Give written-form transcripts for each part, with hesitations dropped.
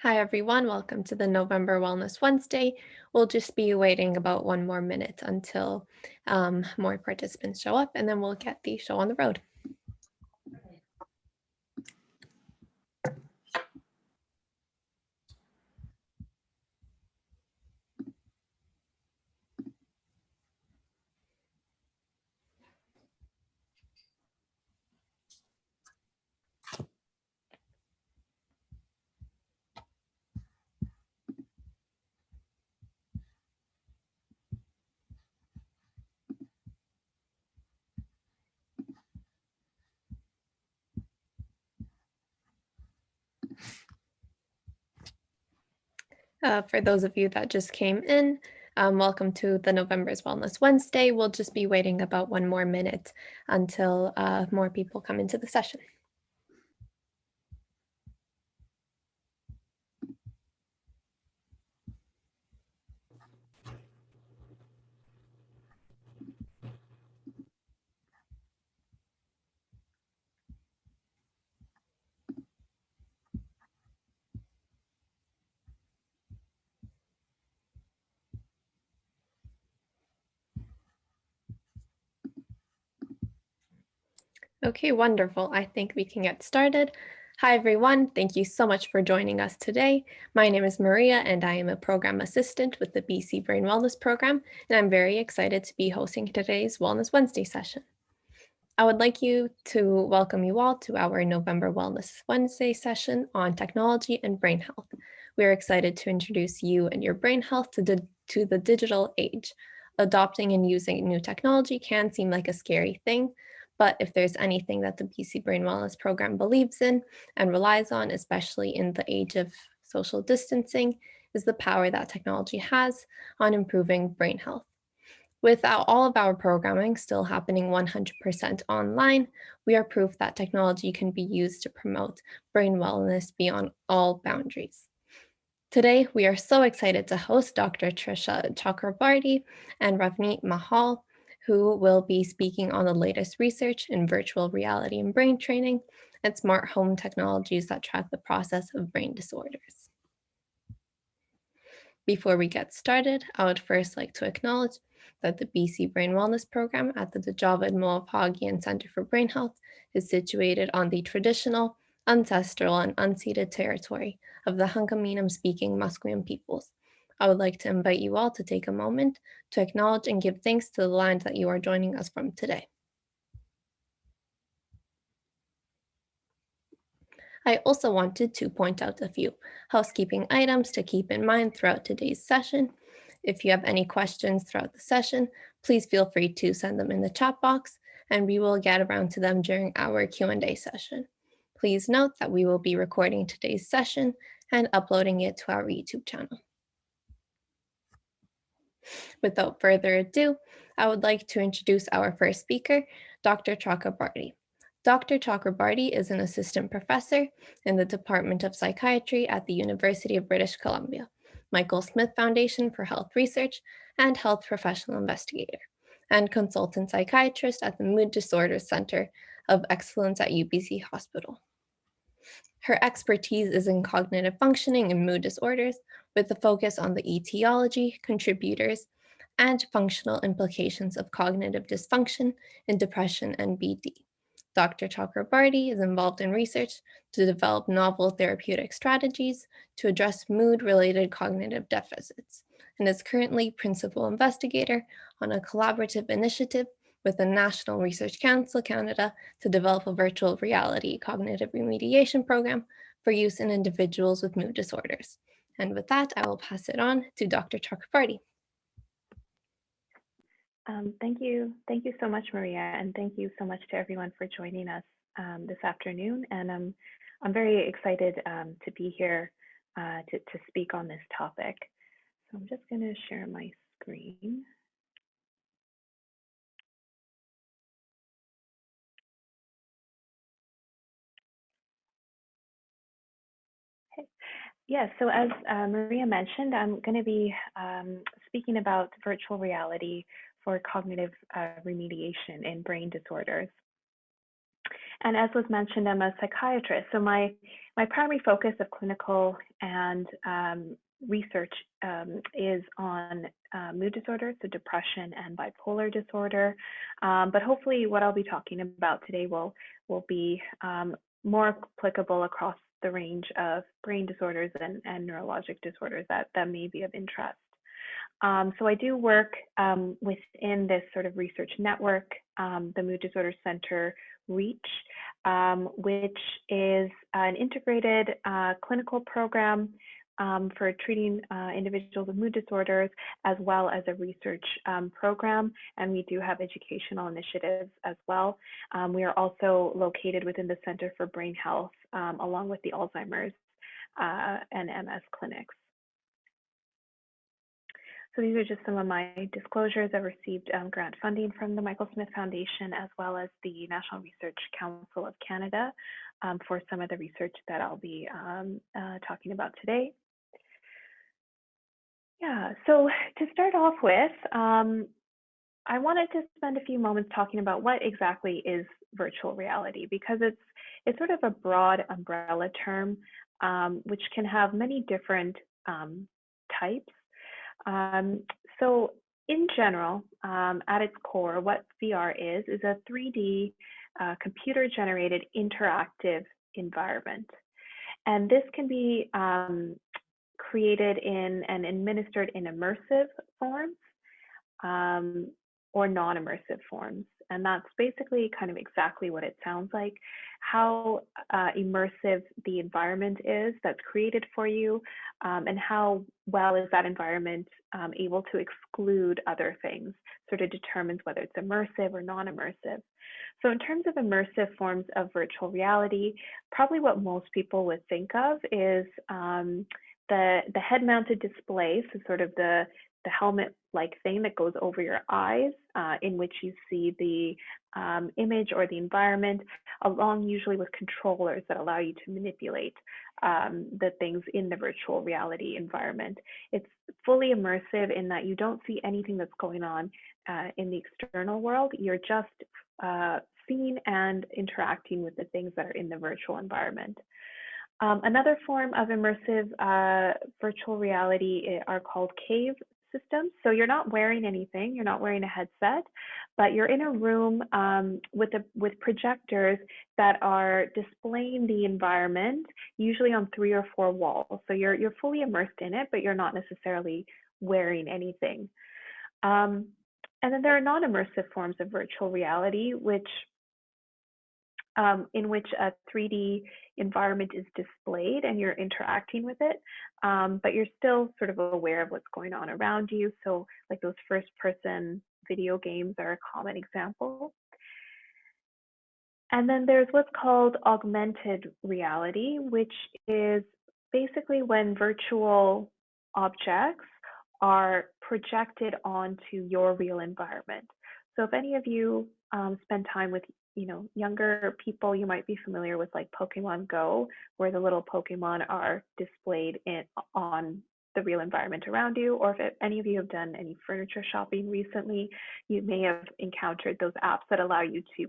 Hi everyone, welcome to the November Wellness Wednesday. We'll just be waiting about one more minute until more participants show up, and then we'll get the show on the road. For those of you that just came in, welcome to the November's Wellness Wednesday. We'll just be waiting about one more minute until more people come into the session. Okay, wonderful. I think we can get started. Hi, everyone. Thank you so much for joining us today. My name is Maria, and I am a program assistant with the BC Brain Wellness Program, and I'm very excited to be hosting today's Wellness Wednesday session. I would like to welcome you all to our November Wellness Wednesday session on technology and brain health. We are excited to introduce you and your brain health to the digital age. Adopting and using new technology can seem like a scary thing, but if there's anything that the BC Brain Wellness Program believes in and relies on, especially in the age of social distancing, is the power that technology has on improving brain health. With all of our programming still happening 100% online, we are proof that technology can be used to promote brain wellness beyond all boundaries. Today, we are so excited to host Dr. Trisha Chakrabarty and Ravneet Mahal, who will be speaking on the latest research in virtual reality and brain training and smart home technologies that track the process of brain disorders. Before we get started, I would first like to acknowledge that the BC Brain Wellness Program at the Djavad Moapagian Center for Brain Health is situated on the traditional, ancestral, and unceded territory of the Hunkaminam-speaking Musqueam peoples. I would like to invite you all to take a moment to acknowledge and give thanks to the land that you are joining us from today. I also wanted to point out a few housekeeping items to keep in mind throughout today's session. If you have any questions throughout the session, please feel free to send them in the chat box, and we will get around to them during our Q&A session. Please note that we will be recording today's session and uploading it to our YouTube channel. Without further ado, I would like to introduce our first speaker, Dr. Chakrabarty. Dr. Chakrabarty is an assistant professor in the Department of Psychiatry at the University of British Columbia, Michael Smith Foundation for Health Research, and health professional investigator, and consultant psychiatrist at the Mood Disorders Center of Excellence at UBC Hospital. Her expertise is in cognitive functioning and mood disorders, with a focus on the etiology, contributors, and functional implications of cognitive dysfunction in depression and BD. Dr. Chakrabarty is involved in research to develop novel therapeutic strategies to address mood-related cognitive deficits, and is currently principal investigator on a collaborative initiative with the National Research Council Canada to develop a virtual reality cognitive remediation program for use in individuals with mood disorders. And with that, I will pass it on to Dr. Chakrabarty. Thank you. Thank you so much, Maria, and thank you so much to everyone for joining us this afternoon. And I'm very excited to be here to speak on this topic. So I'm just going to share my screen. Okay. Yeah, so as Maria mentioned, I'm going to be speaking about virtual reality for cognitive remediation in brain disorders. And as was mentioned, I'm a psychiatrist. So my primary focus of clinical and research is on mood disorders, so depression and bipolar disorder. But hopefully what I'll be talking about today will be more applicable across the range of brain disorders and neurologic disorders that may be of interest. So I do work within this sort of research network, the Mood Disorder Center REACH, which is an integrated clinical program for treating individuals with mood disorders, as well as a research program. And we do have educational initiatives as well. We are also located within the Center for Brain Health, along with the Alzheimer's and MS clinics. So these are just some of my disclosures. I've received grant funding from the Michael Smith Foundation, as well as the National Research Council of Canada for some of the research that I'll be talking about today. Yeah, so to start off with, I wanted to spend a few moments talking about what exactly is virtual reality, because it's sort of a broad umbrella term, which can have many different types. So in general, at its core, what VR is a 3D computer-generated interactive environment. And this can be created in and administered in immersive forms or non-immersive forms. And that's basically kind of exactly what it sounds like, how immersive the environment is that's created for you, and how well is that environment able to exclude other things, sort of determines whether it's immersive or non-immersive. So in terms of immersive forms of virtual reality, probably what most people would think of is the head-mounted display, so sort of the helmet-like thing that goes over your eyes, in which you see the image or the environment, along usually with controllers that allow you to manipulate the things in the virtual reality environment. It's fully immersive in that you don't see anything that's going on in the external world. You're just seeing and interacting with the things that are in the virtual environment. Another form of immersive virtual reality are called cave systems. So you're not wearing anything, you're not wearing a headset, but you're in a room with projectors that are displaying the environment, usually on 3 or 4 walls. So you're fully immersed in it, but you're not necessarily wearing anything. And then there are non-immersive forms of virtual reality, which in which a 3D environment is displayed and you're interacting with it, but you're still sort of aware of what's going on around you. So like those first-person video games are a common example. And then there's what's called augmented reality, which is basically when virtual objects are projected onto your real environment. So if any of you spend time with younger people, you might be familiar with like Pokemon Go, where the little Pokemon are displayed on the real environment around you. Or if any of you have done any furniture shopping recently, you may have encountered those apps that allow you to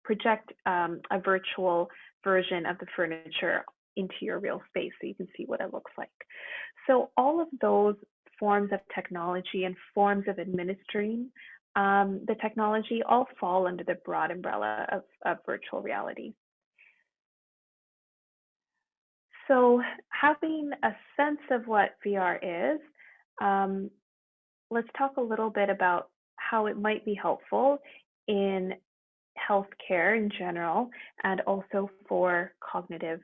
project a virtual version of the furniture into your real space so you can see what it looks like. So all of those forms of technology and forms of administering the technology all fall under the broad umbrella of virtual reality. So having a sense of what VR is, let's talk a little bit about how it might be helpful in healthcare in general, and also for cognitive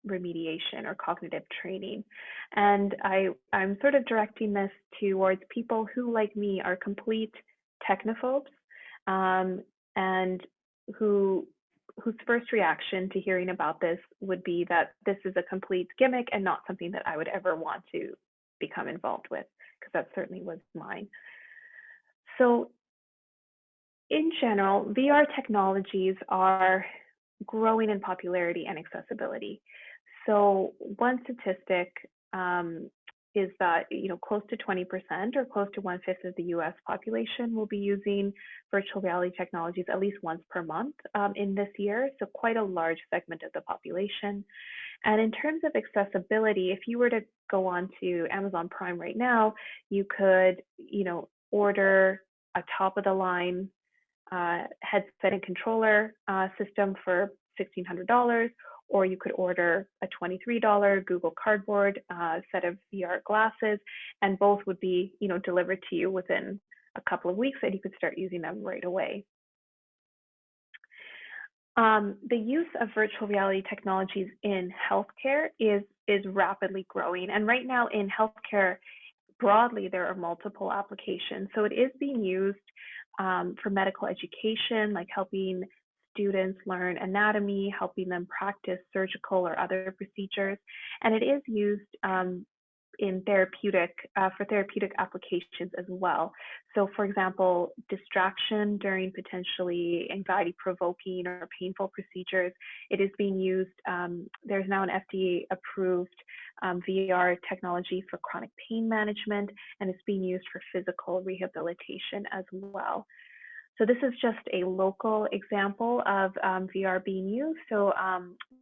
remediation or cognitive training. And I'm sort of directing this towards people who, like me, are complete technophobes, and whose first reaction to hearing about this would be that this is a complete gimmick and not something that I would ever want to become involved with, because that certainly was mine. So in general, VR technologies are growing in popularity and accessibility. So one statistic is that close to 20% or close to 1/5 of the US population will be using virtual reality technologies at least once per month in this year. So quite a large segment of the population. And in terms of accessibility, if you were to go on to Amazon Prime right now, you could, order a top of the line headset and controller system for $1,600, or you could order a $23 Google Cardboard set of VR glasses, and both would be, delivered to you within a couple of weeks, and you could start using them right away. The use of virtual reality technologies in healthcare is rapidly growing, and right now in healthcare broadly there are multiple applications. So it is being used for medical education, like helping students learn anatomy, helping them practice surgical or other procedures, and it is used in for therapeutic applications as well. So for example, distraction during potentially anxiety-provoking or painful procedures, it is being used. There's now an FDA-approved VR technology for chronic pain management, and it's being used for physical rehabilitation as well. So this is just a local example of VR being used. So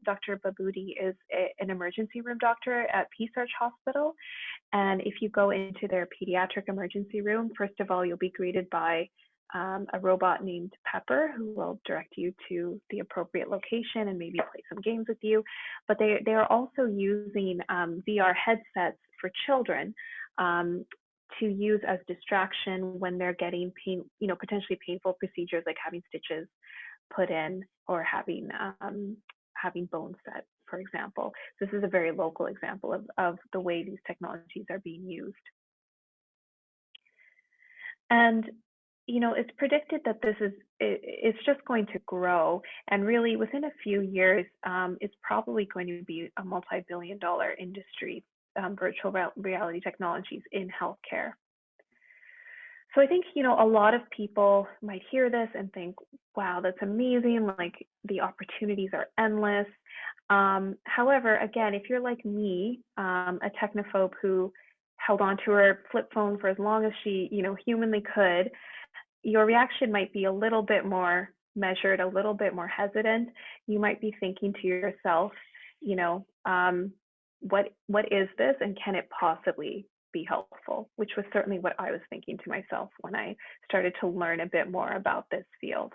Dr. Babudi is an emergency room doctor at Peace Arch Hospital. And if you go into their pediatric emergency room, first of all, you'll be greeted by a robot named Pepper, who will direct you to the appropriate location and maybe play some games with you. But they are also using VR headsets for children to use as distraction when they're getting potentially painful procedures, like having stitches put in or having bone set, for example. This is a very local example of the way these technologies are being used. And it's predicted that it's just going to grow, and really within a few years, it's probably going to be a multi-billion-dollar industry. Virtual reality technologies in healthcare. So I think, a lot of people might hear this and think, wow, that's amazing. Like the opportunities are endless. However, again, if you're like me, a technophobe who held onto her flip phone for as long as she, humanly could, your reaction might be a little bit more measured, a little bit more hesitant. You might be thinking to yourself, what is this, and can it possibly be helpful? Which was certainly what I was thinking to myself when I started to learn a bit more about this field.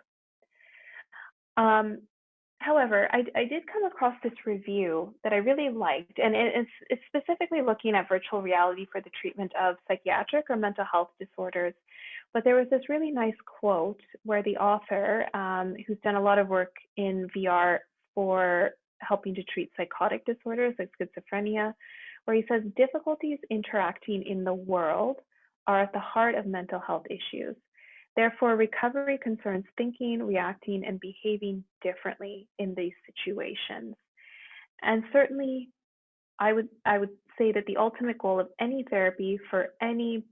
However, I did come across this review that I really liked, and it's specifically looking at virtual reality for the treatment of psychiatric or mental health disorders. But there was this really nice quote where the author, who's done a lot of work in VR for helping to treat psychotic disorders like schizophrenia, where he says difficulties interacting in the world are at the heart of mental health issues. Therefore, recovery concerns thinking, reacting, and behaving differently in these situations. And certainly, I would say that the ultimate goal of any therapy for any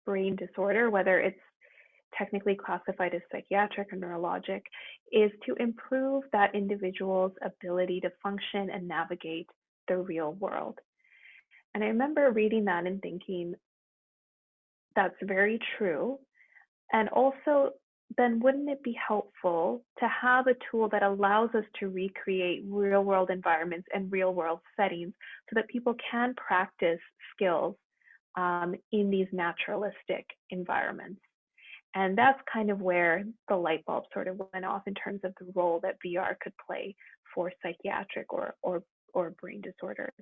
brain disorder, whether it's technically classified as psychiatric or neurologic, is to improve that individual's ability to function and navigate the real world. And I remember reading that and thinking, that's very true. And also, then wouldn't it be helpful to have a tool that allows us to recreate real world environments and real world settings so that people can practice skills in these naturalistic environments? And that's kind of where the light bulb sort of went off in terms of the role that VR could play for psychiatric or brain disorders.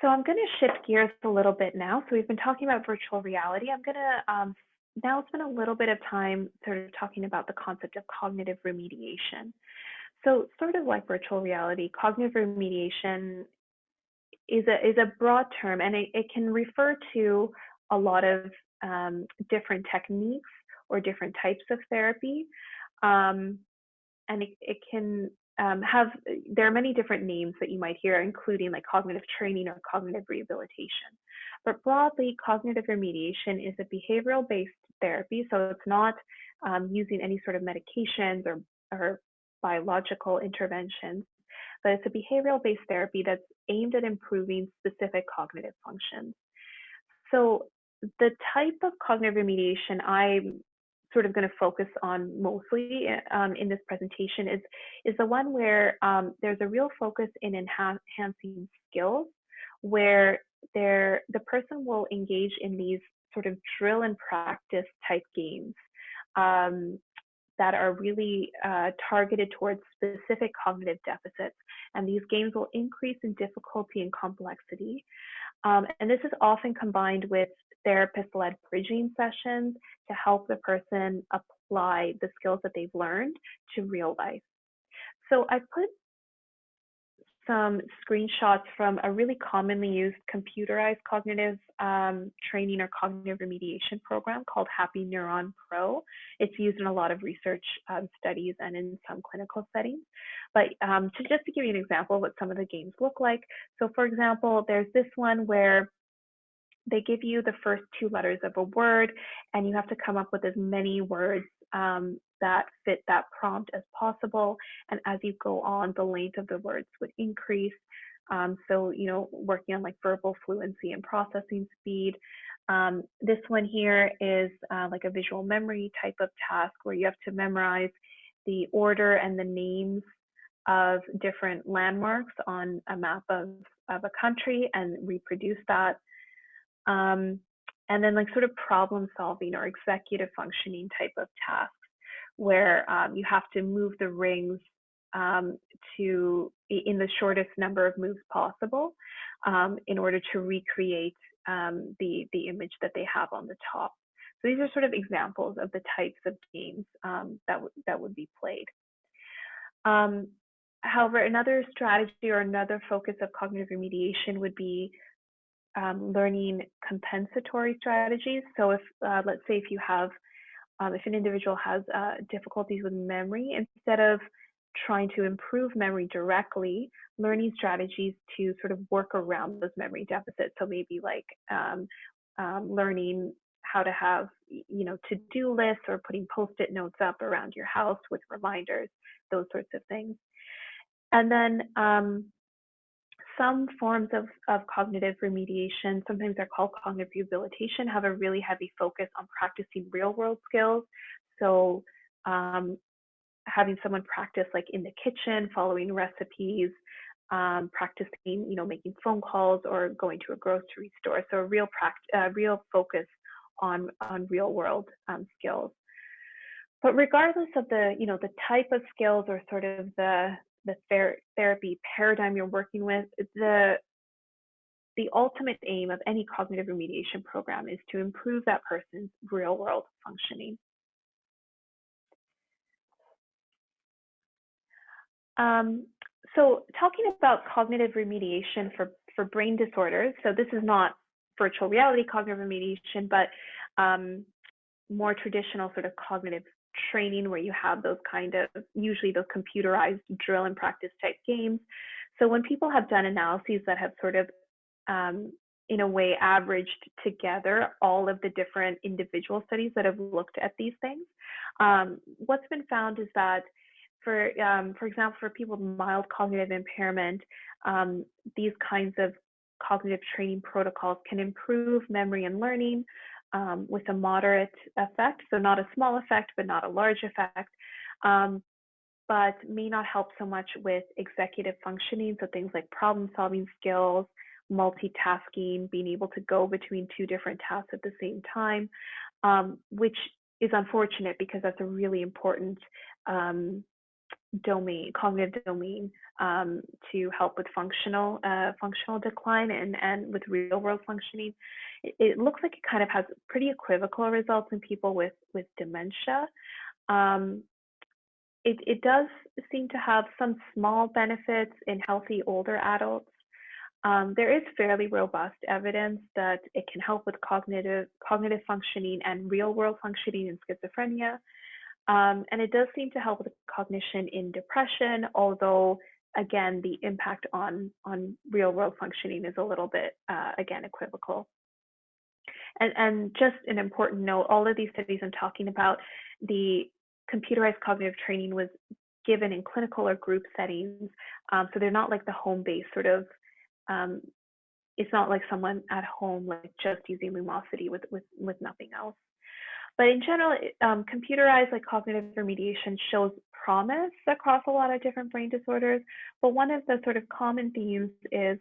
So I'm going to shift gears a little bit now. So we've been talking about virtual reality. I'm going to now spend a little bit of time sort of talking about the concept of cognitive remediation. So sort of like virtual reality, cognitive remediation is a broad term, and it can refer to a lot of different techniques or different types of therapy. And it can there are many different names that you might hear, including like cognitive training or cognitive rehabilitation. But broadly, cognitive remediation is a behavioral-based therapy, so it's not using any sort of medications or biological interventions, but it's a behavioral-based therapy that's aimed at improving specific cognitive functions. So the type of cognitive remediation I'm sort of going to focus on mostly in this presentation is the one where there's a real focus in enhancing skills, where the person will engage in these sort of drill and practice type games um, that are really targeted towards specific cognitive deficits. And these games will increase in difficulty and complexity. And this is often combined with therapist-led bridging sessions to help the person apply the skills that they've learned to real life. So I put some screenshots from a really commonly used computerized cognitive training or cognitive remediation program called Happy Neuron Pro. It's used in a lot of research studies and in some clinical settings. But just to give you an example of what some of the games look like. So for example, there's this one where they give you the first two letters of a word, and you have to come up with as many words that fit that prompt as possible. And as you go on, the length of the words would increase. So, working on like verbal fluency and processing speed. This one here is like a visual memory type of task where you have to memorize the order and the names of different landmarks on a map of a country and reproduce that. And then like sort of problem solving or executive functioning type of tasks where you have to move the rings in the shortest number of moves possible in order to recreate the image that they have on the top. So these are sort of examples of the types of games that would be played. However, another strategy or another focus of cognitive remediation would be learning compensatory strategies. So if, let's say if an individual has difficulties with memory, instead of trying to improve memory directly, learning strategies to sort of work around those memory deficits. So maybe like learning how to have, to-do lists or putting Post-it notes up around your house with reminders, those sorts of things. And then some forms of cognitive remediation, sometimes they're called cognitive rehabilitation, have a really heavy focus on practicing real world skills. So having someone practice like in the kitchen, following recipes, practicing, making phone calls or going to a grocery store. So a real focus on real world skills. But regardless of the type of skills or sort of the therapy paradigm you're working with, the ultimate aim of any cognitive remediation program is to improve that person's real world functioning. So talking about cognitive remediation for brain disorders, so this is not virtual reality cognitive remediation, but more traditional sort of cognitive training where you have those kind of, usually those computerized drill and practice type games. So when people have done analyses that have sort of, in a way, averaged together all of the different individual studies that have looked at these things, what's been found is that for example, for people with mild cognitive impairment, these kinds of cognitive training protocols can improve memory and learning with a moderate effect. So not a small effect, but not a large effect, but may not help so much with executive functioning. So things like problem solving skills, multitasking, being able to go between two different tasks at the same time, which is unfortunate because that's a really important cognitive domain to help with functional decline and with real world functioning. It looks like it kind of has pretty equivocal results in people with dementia. It does seem to have some small benefits in healthy older adults. There is fairly robust evidence that it can help with cognitive functioning and real world functioning in schizophrenia. And it does seem to help with cognition in depression, although again, the impact on real world functioning is a little bit, again, equivocal. And just an important note, all of these studies I'm talking about, the computerized cognitive training was given in clinical or group settings. So they're not like the home-based sort of, it's not like someone at home like just using Lumosity with nothing else. But in general, computerized like cognitive remediation shows promise across a lot of different brain disorders. But one of the sort of common themes is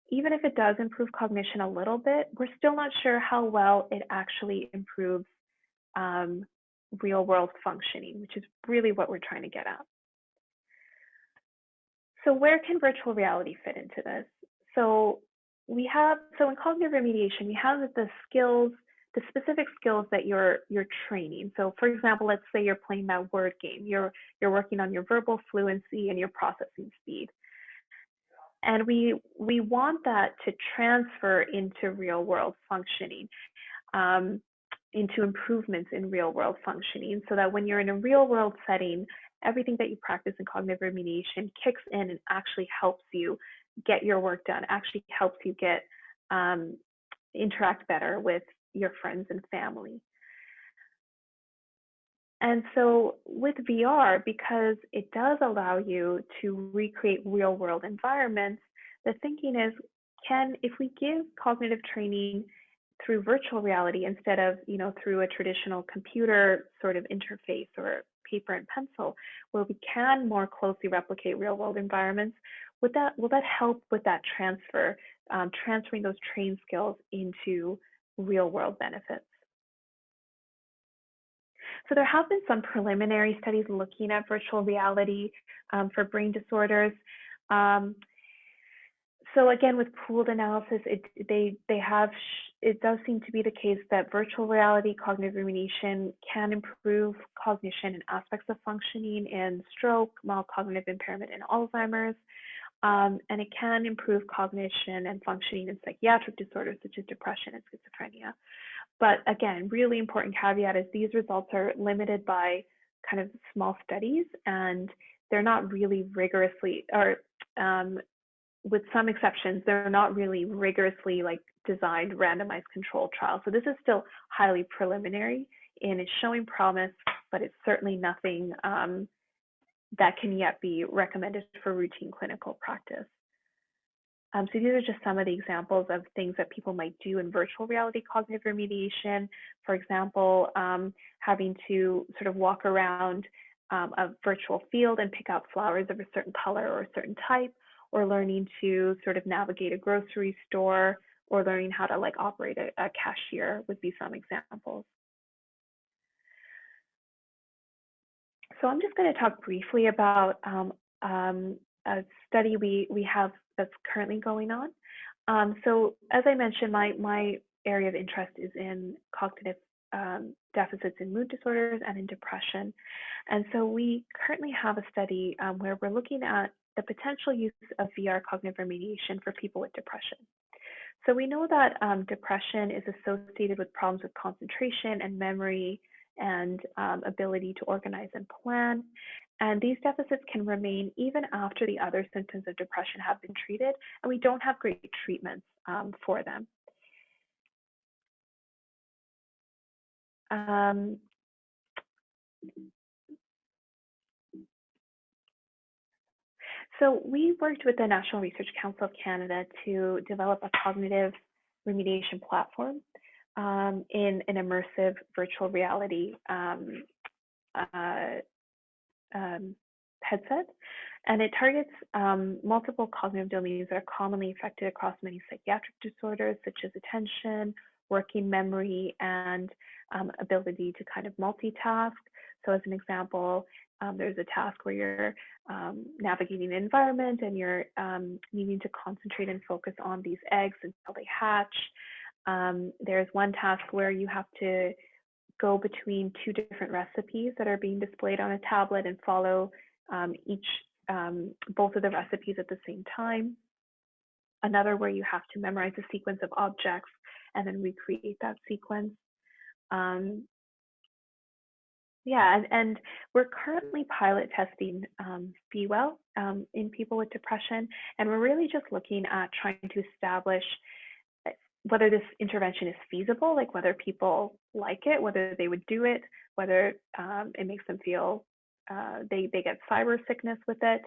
even if it does improve cognition a little bit, we're still not sure how well it actually improves real world functioning, which is really what we're trying to get at. So where can virtual reality fit into this? So in cognitive remediation, we have the skills, the specific skills that you're training. So for example, let's say you're playing that word game. You're working on your verbal fluency and your processing speed. And we want that to transfer into real world functioning, into improvements in real world functioning, so that when you're in a real world setting, everything that you practice in cognitive remediation kicks in and actually helps you get your work done, actually helps you get interact better with your friends and family. And so with VR, because it does allow you to recreate real world environments, the thinking is, if we give cognitive training through virtual reality instead of, through a traditional computer sort of interface or paper and pencil, where we can more closely replicate real world environments, will that help with that transfer, transferring those trained skills into real world benefits? So there have been some preliminary studies looking at virtual reality for brain disorders. So again, with pooled analysis, it does seem to be the case that virtual reality cognitive remediation can improve cognition and aspects of functioning in stroke, mild cognitive impairment, and Alzheimer's. And it can improve cognition and functioning in psychiatric disorders such as depression and schizophrenia. But again, really important caveat is these results are limited by kind of small studies, and they're not really rigorously, or with some exceptions, they're not really rigorously like designed randomized controlled trials. So this is still highly preliminary and it's showing promise, but it's certainly nothing that can yet be recommended for routine clinical practice. So these are just some of the examples of things that people might do in virtual reality cognitive remediation. For example, having to sort of walk around a virtual field and pick out flowers of a certain color or a certain type, or learning to sort of navigate a grocery store, or learning how to like operate a cashier would be some examples. So I'm just going to talk briefly about a study we have that's currently going on. So as I mentioned, my area of interest is in cognitive deficits in mood disorders and in depression. And so we currently have a study where we're looking at the potential use of VR cognitive remediation for people with depression. So we know that depression is associated with problems with concentration and memory and ability to organize and plan. And these deficits can remain even after the other symptoms of depression have been treated, and we don't have great treatments for them. So we worked with the National Research Council of Canada to develop a cognitive remediation platform in an immersive virtual reality headset. And it targets multiple cognitive domains that are commonly affected across many psychiatric disorders, such as attention, working memory, and ability to kind of multitask. So as an example, there's a task where you're navigating an environment and you're needing to concentrate and focus on these eggs until they hatch. There's one task where you have to go between two different recipes that are being displayed on a tablet and follow both of the recipes at the same time. Another where you have to memorize a sequence of objects and then recreate that sequence. And we're currently pilot testing Be-Well in people with depression, and we're really just looking at trying to establish whether this intervention is feasible, like whether people like it, whether they would do it, whether it makes them feel they get cyber sickness with it.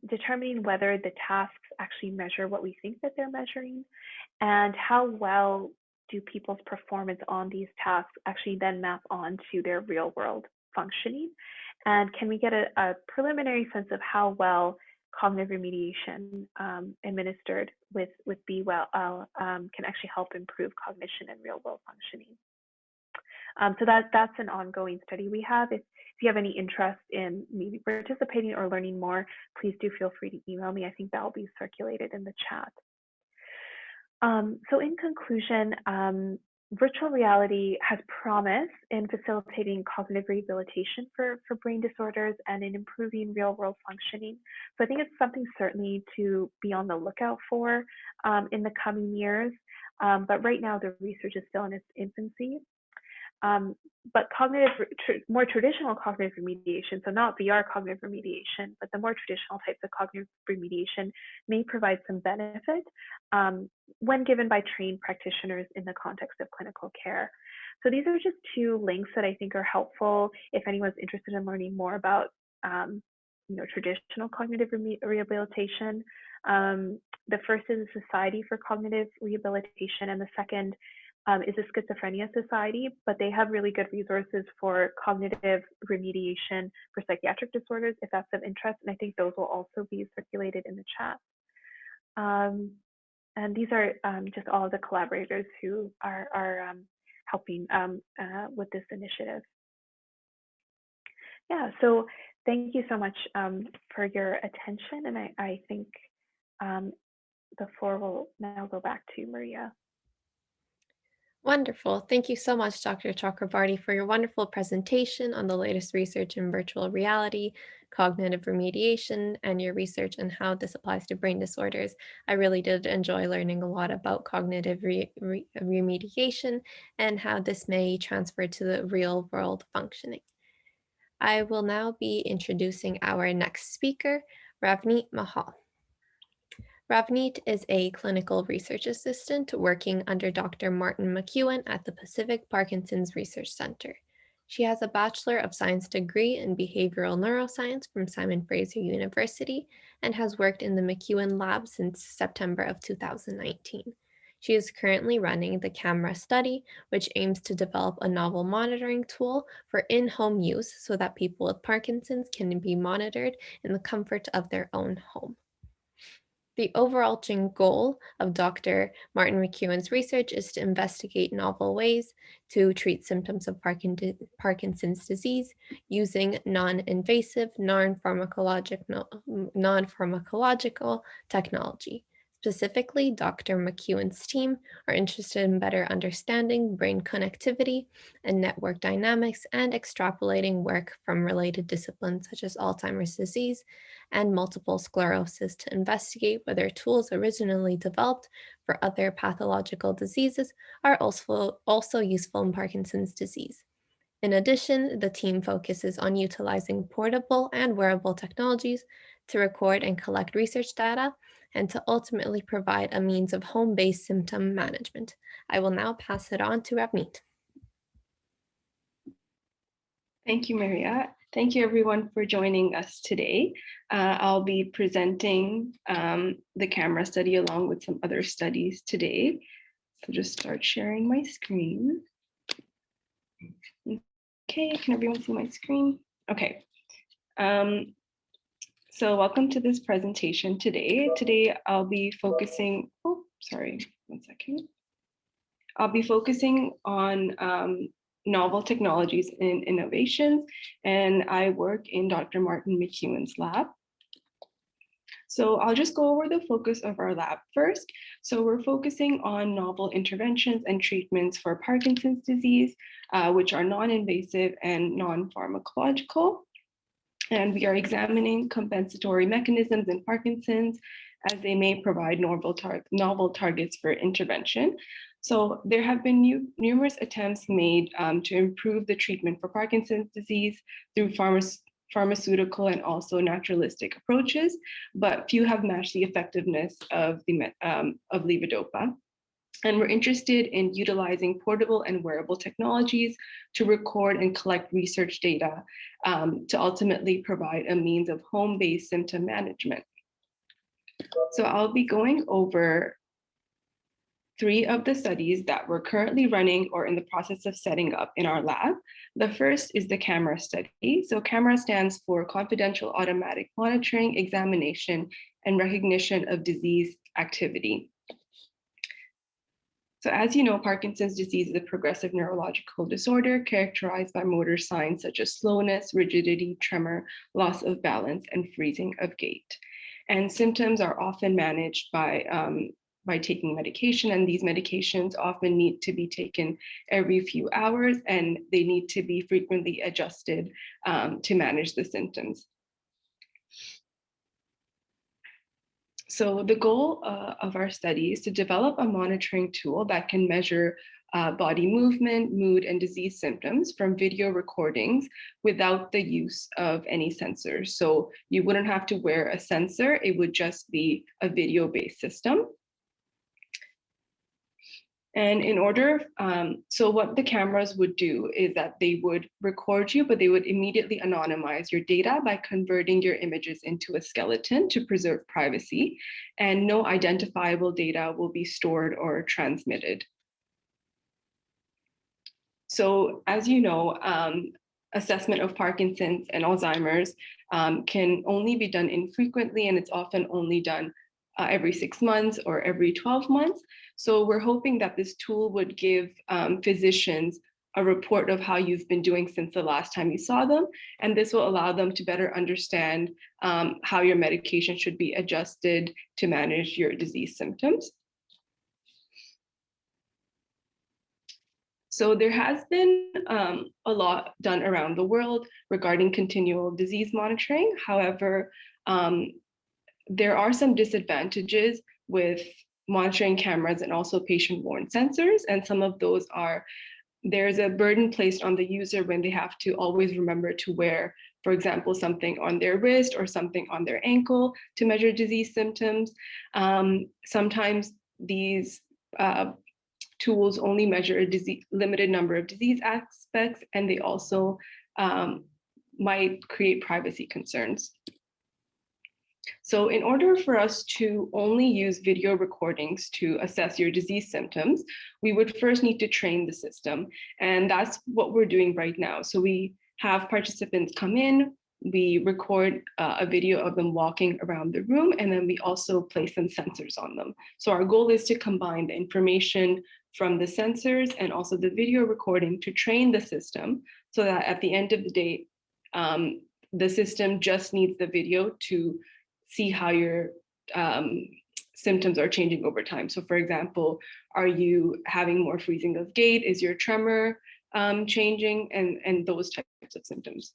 Determining whether the tasks actually measure what we think that they're measuring, and how well do people's performance on these tasks actually then map onto their real world functioning? And can we get a preliminary sense of how well cognitive remediation administered with Be Well can actually help improve cognition and real world functioning? So that's an ongoing study we have. If you have any interest in maybe participating or learning more, please do feel free to email me. I think that will be circulated in the chat. So in conclusion, virtual reality has promise in facilitating cognitive rehabilitation for brain disorders and in improving real world functioning. So I think it's something certainly to be on the lookout for in the coming years. But right now the research is still in its infancy. But more traditional cognitive remediation, so not VR cognitive remediation, but the more traditional types of cognitive remediation may provide some benefit when given by trained practitioners in the context of clinical care. So these are just two links that I think are helpful if anyone's interested in learning more about traditional cognitive rehabilitation. The first is the Society for Cognitive Rehabilitation, and the second is a Schizophrenia Society, but they have really good resources for cognitive remediation for psychiatric disorders, if that's of interest. And I think those will also be circulated in the chat. And these are just all of the collaborators who are helping with this initiative. Yeah, so thank you so much for your attention. And I think the floor will now go back to Maria. Wonderful. Thank you so much, Dr. Chakrabarty, for your wonderful presentation on the latest research in virtual reality, cognitive remediation, and your research and how this applies to brain disorders. I really did enjoy learning a lot about cognitive remediation and how this may transfer to the real world functioning. I will now be introducing our next speaker, Ravneet Mahal. Ravneet is a clinical research assistant working under Dr. Martin McEwen at the Pacific Parkinson's Research Center. She has a Bachelor of Science degree in Behavioral Neuroscience from Simon Fraser University and has worked in the McEwen Lab since September of 2019. She is currently running the CAMERA study, which aims to develop a novel monitoring tool for in-home use so that people with Parkinson's can be monitored in the comfort of their own home. The overarching goal of Dr. Martin McEwen's research is to investigate novel ways to treat symptoms of Parkinson's disease using non-invasive, non-pharmacological technology. Specifically, Dr. McEwen's team are interested in better understanding brain connectivity and network dynamics and extrapolating work from related disciplines such as Alzheimer's disease and multiple sclerosis to investigate whether tools originally developed for other pathological diseases are also useful in Parkinson's disease. In addition, the team focuses on utilizing portable and wearable technologies to record and collect research data and to ultimately provide a means of home-based symptom management. I will now pass it on to Ravneet. Thank you, Maria. Thank you, everyone, for joining us today. I'll be presenting the CAMERA study along with some other studies today. So just start sharing my screen. Okay, can everyone see my screen? Okay. So welcome to this presentation today. Today, I'll be focusing, I'll be focusing on novel technologies and innovations, and I work in Dr. Martin McEwen's lab. So I'll just go over the focus of our lab first. So we're focusing on novel interventions and treatments for Parkinson's disease, which are non-invasive and non-pharmacological. And we are examining compensatory mechanisms in Parkinson's as they may provide novel targets for intervention. So there have been numerous attempts made to improve the treatment for Parkinson's disease through pharmaceutical and also naturalistic approaches, but few have matched the effectiveness of levodopa. And we're interested in utilizing portable and wearable technologies to record and collect research data to ultimately provide a means of home-based symptom management. So I'll be going over 3 of the studies that we're currently running or in the process of setting up in our lab. The first is the CAMERA study. So CAMERA stands for Confidential Automatic Monitoring, Examination, and Recognition of Disease Activity. So as you know, Parkinson's disease is a progressive neurological disorder characterized by motor signs such as slowness, rigidity, tremor, loss of balance, and freezing of gait. And symptoms are often managed by taking medication, and these medications often need to be taken every few hours, and they need to be frequently adjusted to manage the symptoms. So the goal of our study is to develop a monitoring tool that can measure body movement, mood, and disease symptoms from video recordings without the use of any sensors. So you wouldn't have to wear a sensor, it would just be a video-based system. And in order, so what the cameras would do is that they would record you, but they would immediately anonymize your data by converting your images into a skeleton to preserve privacy, and no identifiable data will be stored or transmitted. So as you know, assessment of Parkinson's and Alzheimer's can only be done infrequently, and it's often only done every 6 months or every 12 months. So we're hoping that this tool would give physicians a report of how you've been doing since the last time you saw them. And this will allow them to better understand how your medication should be adjusted to manage your disease symptoms. So there has been a lot done around the world regarding continual disease monitoring. However, there are some disadvantages with monitoring cameras and also patient-worn sensors. And some of those are, there's a burden placed on the user when they have to always remember to wear, for example, something on their wrist or something on their ankle to measure disease symptoms. Sometimes these tools only measure a limited number of disease aspects, and they also might create privacy concerns. So in order for us to only use video recordings to assess your disease symptoms, we would first need to train the system. And that's what we're doing right now. So we have participants come in, we record a video of them walking around the room, and then we also place some sensors on them. So our goal is to combine the information from the sensors and also the video recording to train the system so that at the end of the day, the system just needs the video to see how your symptoms are changing over time. So for example, are you having more freezing of gait? Is your tremor changing? And those types of symptoms.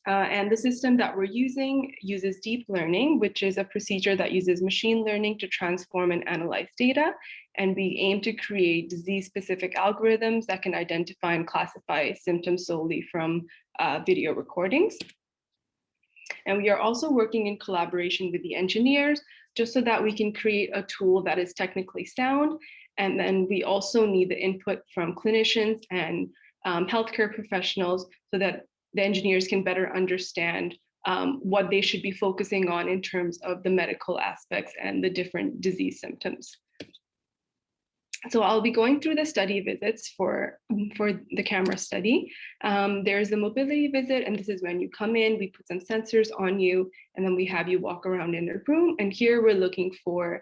And the system that we're using uses deep learning, which is a procedure that uses machine learning to transform and analyze data. And we aim to create disease-specific algorithms that can identify and classify symptoms solely from video recordings. And we are also working in collaboration with the engineers just so that we can create a tool that is technically sound. And then we also need the input from clinicians and healthcare professionals so that the engineers can better understand what they should be focusing on in terms of the medical aspects and the different disease symptoms. So I'll be going through the study visits for the camera study. There's the mobility visit, and this is when you come in, we put some sensors on you, and then we have you walk around in the room. And here we're looking for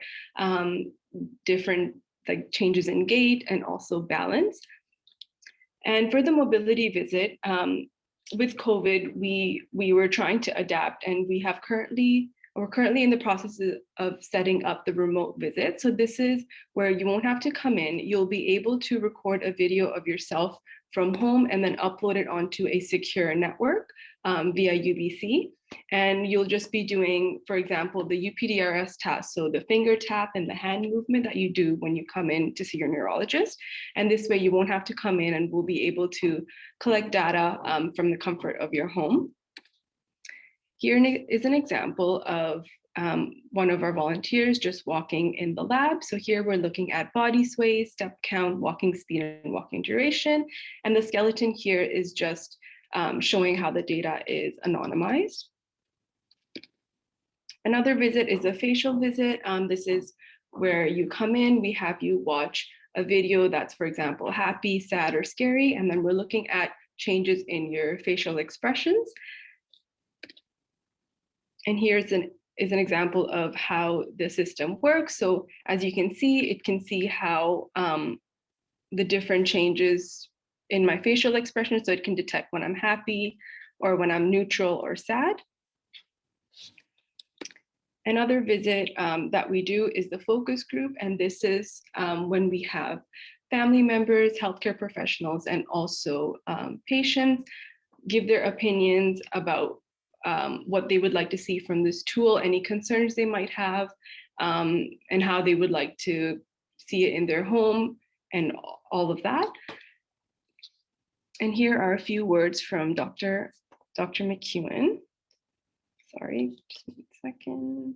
different like changes in gait and also balance. And for the mobility visit, with COVID, we were trying to adapt, and we're currently in the process of setting up the remote visit. So this is where you won't have to come in. You'll be able to record a video of yourself from home and then upload it onto a secure network via UBC. And you'll just be doing, for example, the UPDRS task, so the finger tap and the hand movement that you do when you come in to see your neurologist. And this way you won't have to come in, and we'll be able to collect data from the comfort of your home. Here is an example of one of our volunteers just walking in the lab. So here we're looking at body sway, step count, walking speed, and walking duration. And the skeleton here is just showing how the data is anonymized. Another visit is a facial visit. This is where you come in, we have you watch a video that's, for example, happy, sad, or scary, and then we're looking at changes in your facial expressions. And here's an example of how the system works. So as you can see, it can see how the different changes in my facial expression, so it can detect when I'm happy or when I'm neutral or sad. Another visit that we do is the focus group, and this is when we have family members, healthcare professionals, and also patients give their opinions about what they would like to see from this tool, any concerns they might have, and how they would like to see it in their home, and all of that. And here are a few words from Dr. McEwen. Sorry, just a second.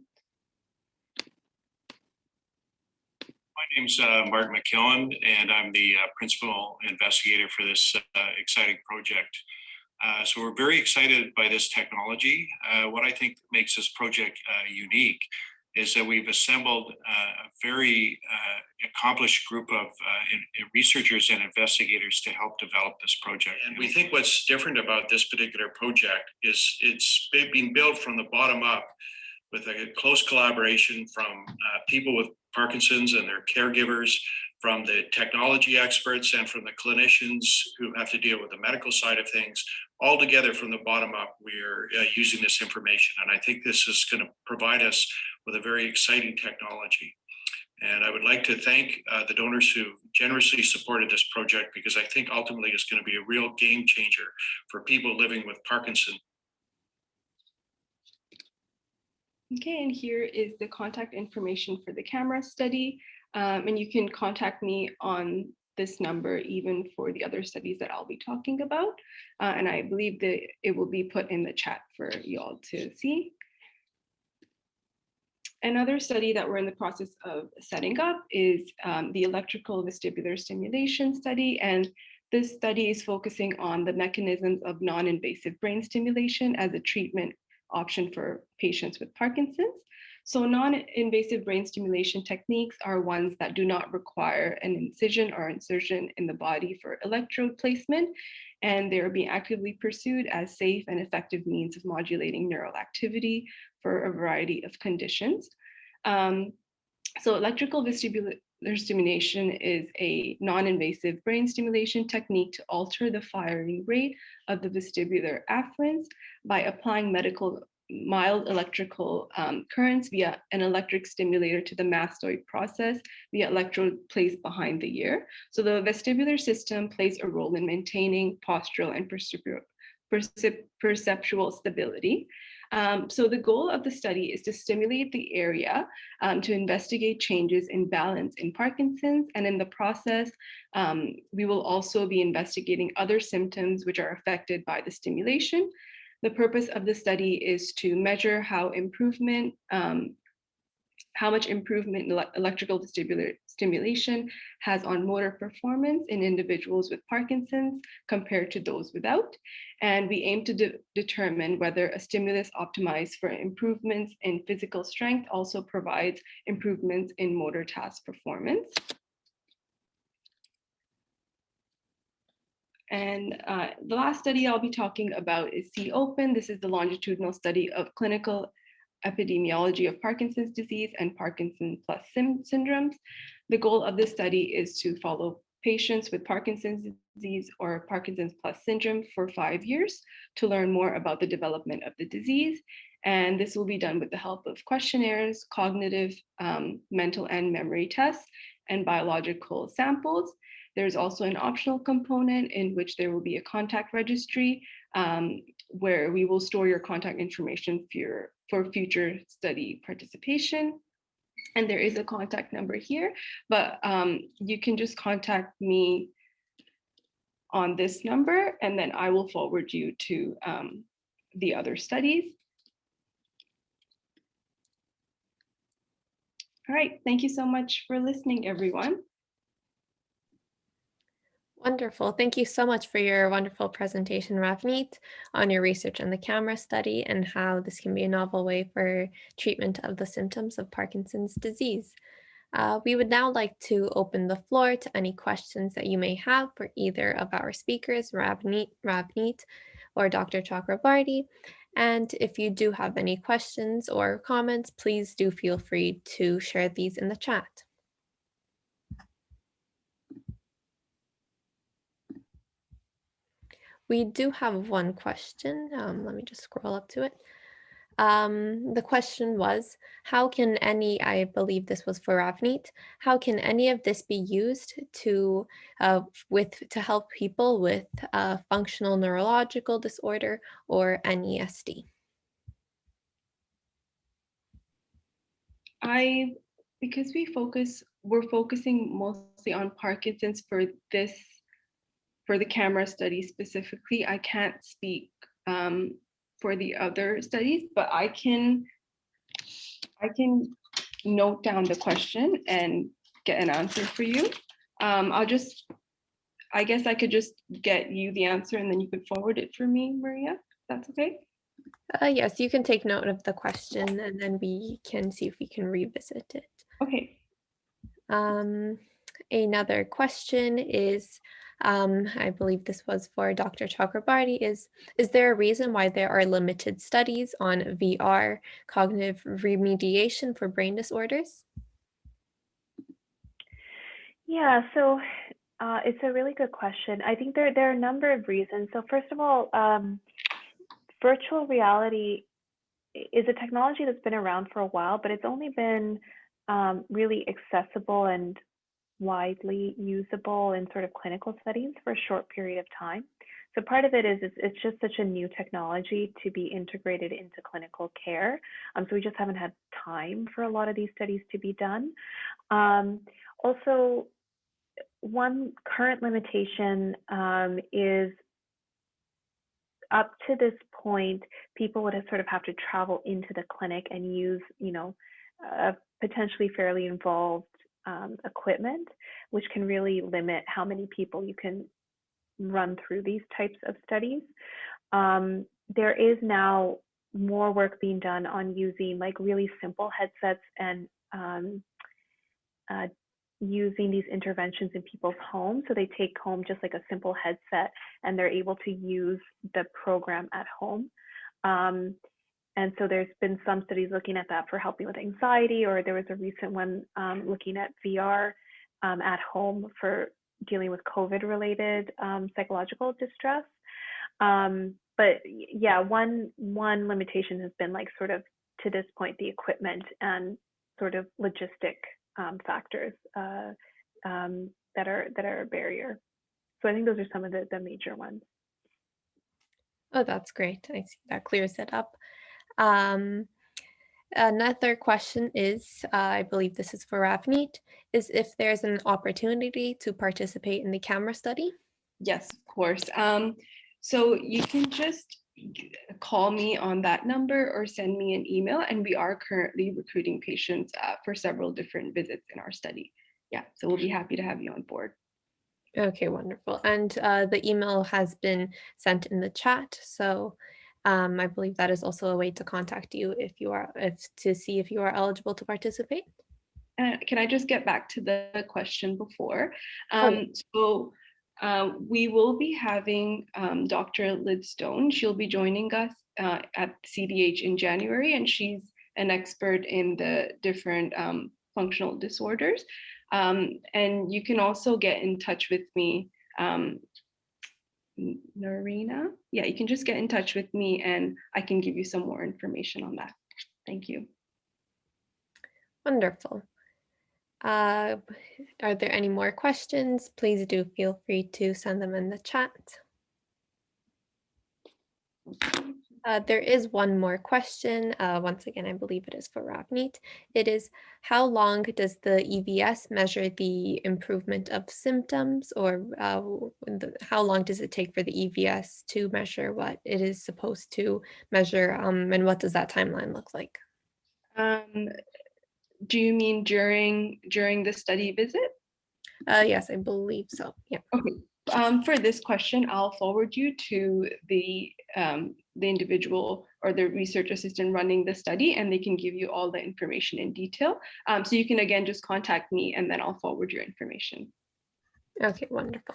My name's Martin McKillen, and I'm the principal investigator for this exciting project. So we're very excited by this technology. What I think makes this project unique is that we've assembled a very accomplished group of researchers and investigators to help develop this project. And we think what's different about this particular project is it's been built from the bottom up with a close collaboration from people with Parkinson's and their caregivers, from the technology experts and from the clinicians who have to deal with the medical side of things. All together from the bottom up, we're using this information. And I think this is going to provide us with a very exciting technology. And I would like to thank the donors who generously supported this project, because I think ultimately it's going to be a real game changer for people living with Parkinson's. Okay, and here is the contact information for the camera study. And you can contact me on this number even for the other studies that I'll be talking about. And I believe that it will be put in the chat for you all to see. Another study that we're in the process of setting up is the electrical vestibular stimulation study. And this study is focusing on the mechanisms of non-invasive brain stimulation as a treatment option for patients with Parkinson's. So non-invasive brain stimulation techniques are ones that do not require an incision or insertion in the body for electrode placement, and they are being actively pursued as safe and effective means of modulating neural activity for a variety of conditions. So electrical vestibular stimulation is a non-invasive brain stimulation technique to alter the firing rate of the vestibular afferents by applying mild electrical currents via an electric stimulator to the mastoid process via electrode placed behind the ear. So the vestibular system plays a role in maintaining postural and perceptual stability. So the goal of the study is to stimulate the area to investigate changes in balance in Parkinson's, and in the process, we will also be investigating other symptoms which are affected by the stimulation. The purpose of the study is to measure how much improvement electrical vestibular stimulation has on motor performance in individuals with Parkinson's compared to those without. And we aim to determine whether a stimulus optimized for improvements in physical strength also provides improvements in motor task performance. And the last study I'll be talking about is C-OPEN. This is the longitudinal study of clinical epidemiology of Parkinson's disease and Parkinson plus syndromes. The goal of this study is to follow patients with Parkinson's disease or Parkinson's plus syndrome for 5 years to learn more about the development of the disease. And this will be done with the help of questionnaires, cognitive, mental and memory tests, and biological samples. There's also an optional component in which there will be a contact registry where we will store your contact information for future study participation. And there is a contact number here, but you can just contact me on this number, and then I will forward you to the other studies. All right, thank you so much for listening, everyone. Wonderful. Thank you so much for your wonderful presentation, Ravneet, on your research on the camera study and how this can be a novel way for treatment of the symptoms of Parkinson's disease. We would now like to open the floor to any questions that you may have for either of our speakers, Ravneet or Dr. Chakrabarty. And if you do have any questions or comments, please do feel free to share these in the chat. We do have one question. Let me just scroll up to it. The question was, how can I believe this was for Ravneet, how can any of this be used to help people with functional neurological disorder or NESD? Because we're focusing mostly on Parkinson's for the camera study specifically. I can't speak for the other studies, but I can note down the question and get an answer for you. I guess I could just get you the answer and then you could forward it for me, Maria. That's okay? Yes, you can take note of the question and then we can see if we can revisit it. Okay. Another question is, I believe this was for Dr. Chakrabarty, is there a reason why there are limited studies on VR cognitive remediation for brain disorders? Yeah, so it's a really good question. I think there are a number of reasons. So first of all, virtual reality is a technology that's been around for a while, but it's only been really accessible and widely usable in sort of clinical settings for a short period of time. So part of it is it's just such a new technology to be integrated into clinical care. So we just haven't had time for a lot of these studies to be done. Also, one current limitation is up to this point, people would have to travel into the clinic and use, potentially fairly involved equipment, which can really limit how many people you can run through these types of studies. There is now more work being done on using like really simple headsets and using these interventions in people's homes. So they take home just like a simple headset and they're able to use the program at home. And so there's been some studies looking at that for helping with anxiety, or there was a recent one looking at VR at home for dealing with COVID-related psychological distress. But yeah, one limitation has been like sort of to this point, the equipment and sort of logistic factors that are a barrier. So I think those are some of the major ones. Oh, that's great. I see that clears it up. Another question is, I believe this is for Ravneet, is if there's an opportunity to participate in the camera study? Yes, of course. So you can just call me on that number or send me an email, and we are currently recruiting patients for several different visits in our study. Yeah, so we'll be happy to have you on board. Okay, wonderful. And the email has been sent in the chat, so I believe that is also a way to contact you to see if you are eligible to participate. Can I just get back to the question before? Oh. We will be having Dr. Lidstone. She'll be joining us at CDH in January, and she's an expert in the different functional disorders. And you can also get in touch with me, Narina. Yeah, you can just get in touch with me and I can give you some more information on that. Thank you. Wonderful. Are there any more questions? Please do feel free to send them in the chat. There is one more question. Once again, I believe it is for Ravneet. It is, how long does the EVS measure the improvement of symptoms, or how long does it take for the EVS to measure what it is supposed to measure, and what does that timeline look like? Do you mean during the study visit? Yes, I believe so. Yeah. Okay. For this question, I'll forward you to the individual or the research assistant running the study, and they can give you all the information in detail. So you can again just contact me, and then I'll forward your information. Okay, wonderful.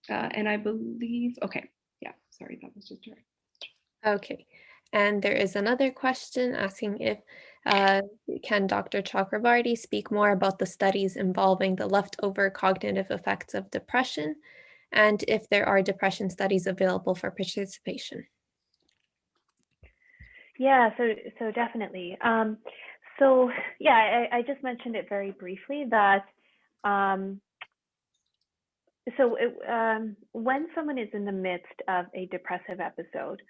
And I believe, okay, yeah, sorry, that was just right. Okay, and there is another question asking if can Dr. Chakrabarty speak more about the studies involving the leftover cognitive effects of depression, and if there are depression studies available for participation? Yeah, so definitely. So yeah, I just mentioned it very briefly that when someone is in the midst of a depressive episode,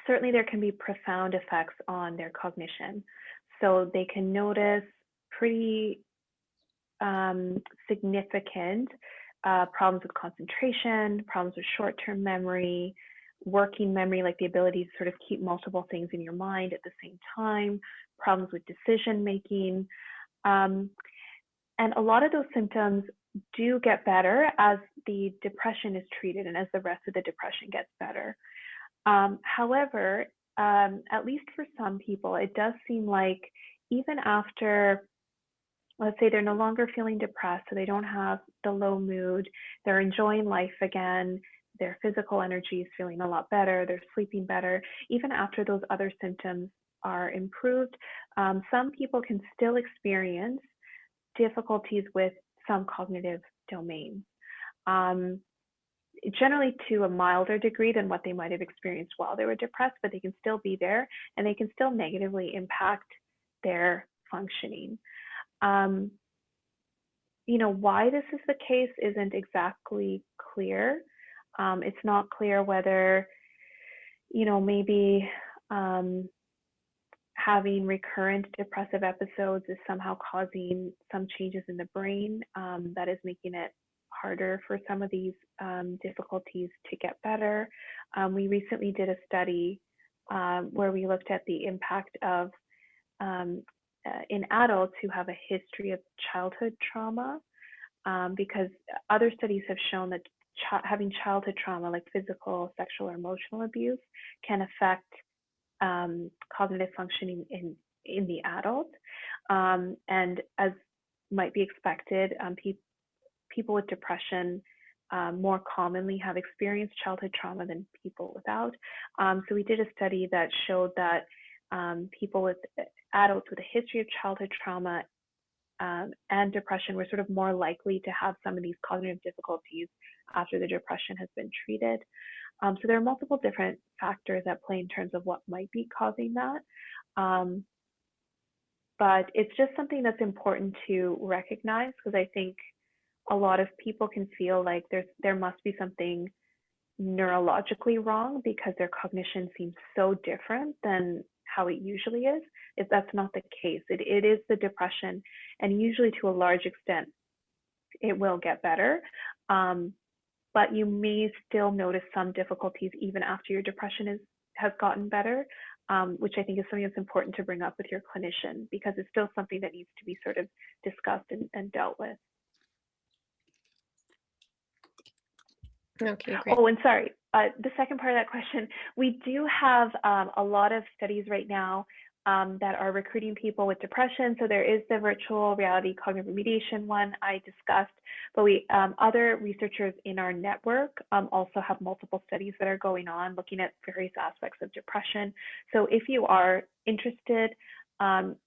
certainly there can be profound effects on their cognition. So they can notice pretty significant problems with concentration, problems with short-term memory, working memory, like the ability to sort of keep multiple things in your mind at the same time, problems with decision making. And a lot of those symptoms do get better as the depression is treated and as the rest of the depression gets better. However, at least for some people, it does seem like even after, let's say they're no longer feeling depressed, so they don't have the low mood, they're enjoying life again, their physical energy is feeling a lot better, they're sleeping better, even after those other symptoms are improved, some people can still experience difficulties with some cognitive domains. Generally to a milder degree than what they might have experienced while they were depressed, but they can still be there and they can still negatively impact their functioning. Why this is the case isn't exactly clear. It's not clear whether, maybe having recurrent depressive episodes is somehow causing some changes in the brain that is making it harder for some of these difficulties to get better. We recently did a study where we looked at the impact of in adults who have a history of childhood trauma, because other studies have shown that having childhood trauma, like physical, sexual, or emotional abuse, can affect cognitive functioning in the adult. And as might be expected, people with depression more commonly have experienced childhood trauma than people without. So we did a study that showed that adults with a history of childhood trauma and depression were sort of more likely to have some of these cognitive difficulties after the depression has been treated. So there are multiple different factors at play in terms of what might be causing that. But it's just something that's important to recognize, because I think a lot of people can feel like there must be something neurologically wrong because their cognition seems so different than how it usually is. If that's not the case, it is the depression, and usually to a large extent, it will get better. But you may still notice some difficulties even after your depression has gotten better, which I think is something that's important to bring up with your clinician, because it's still something that needs to be sort of discussed and dealt with. Okay, great. Oh, and sorry, the second part of that question, we do have a lot of studies right now that are recruiting people with depression. So there is the virtual reality cognitive remediation one I discussed, but other researchers in our network also have multiple studies that are going on looking at various aspects of depression. So if you are interested,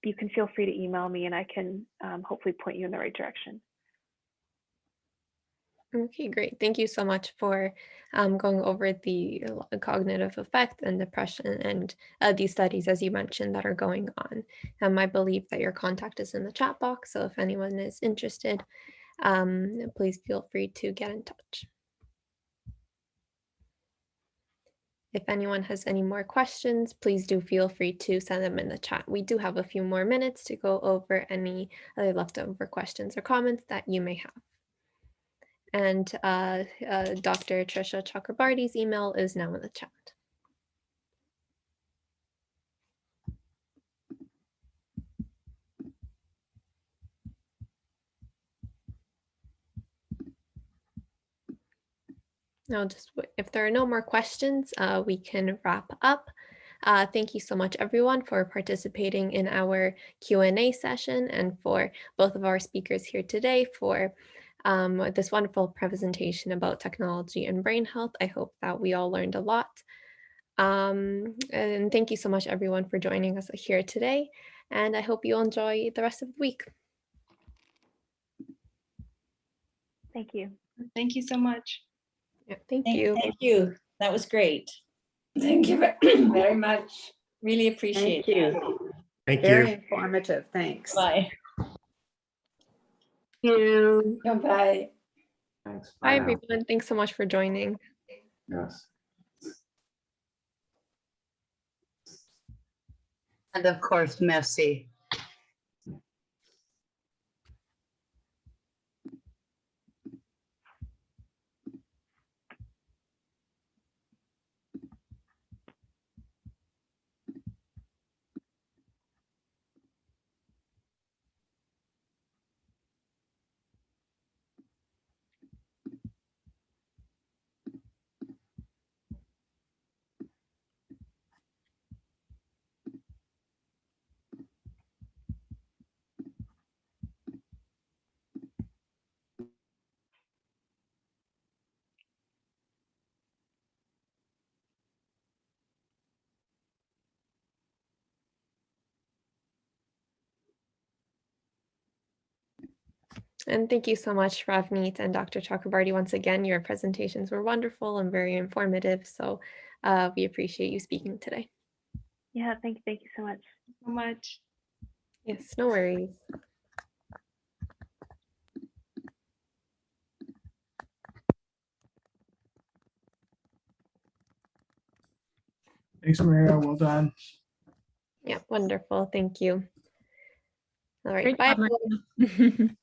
you can feel free to email me and I can hopefully point you in the right direction. Okay, great. Thank you so much for going over the cognitive effect and depression and these studies, as you mentioned, that are going on. I believe that your contact is in the chat box, so if anyone is interested, please feel free to get in touch. If anyone has any more questions, please do feel free to send them in the chat. We do have a few more minutes to go over any other leftover questions or comments that you may have. And Dr. Trisha Chakrabarty's email is now in the chat. Now, if there are no more questions, we can wrap up. Thank you so much, everyone, for participating in our Q&A session, and for both of our speakers here today for this wonderful presentation about technology and brain health. I hope that we all learned a lot. And thank you so much, everyone, for joining us here today. And I hope you'll enjoy the rest of the week. Thank you. Thank you so much. Yeah, thank you. Thank you. That was great. Thank you very much. Really appreciate Thank that. you. Thank Very you. informative. Thanks. Bye. You. Bye. Thanks. Bye, now. everyone. Thanks so much for joining. Yes. And of course, merci. And thank you so much, Ravneet and Dr. Chakrabarty. Once again, your presentations were wonderful and very informative. So we appreciate you speaking today. Yeah, thank you so much. So much. Yes, no worries. Thanks, Maria. Well done. Yeah, wonderful. Thank you. All right, Great bye. job, Maria.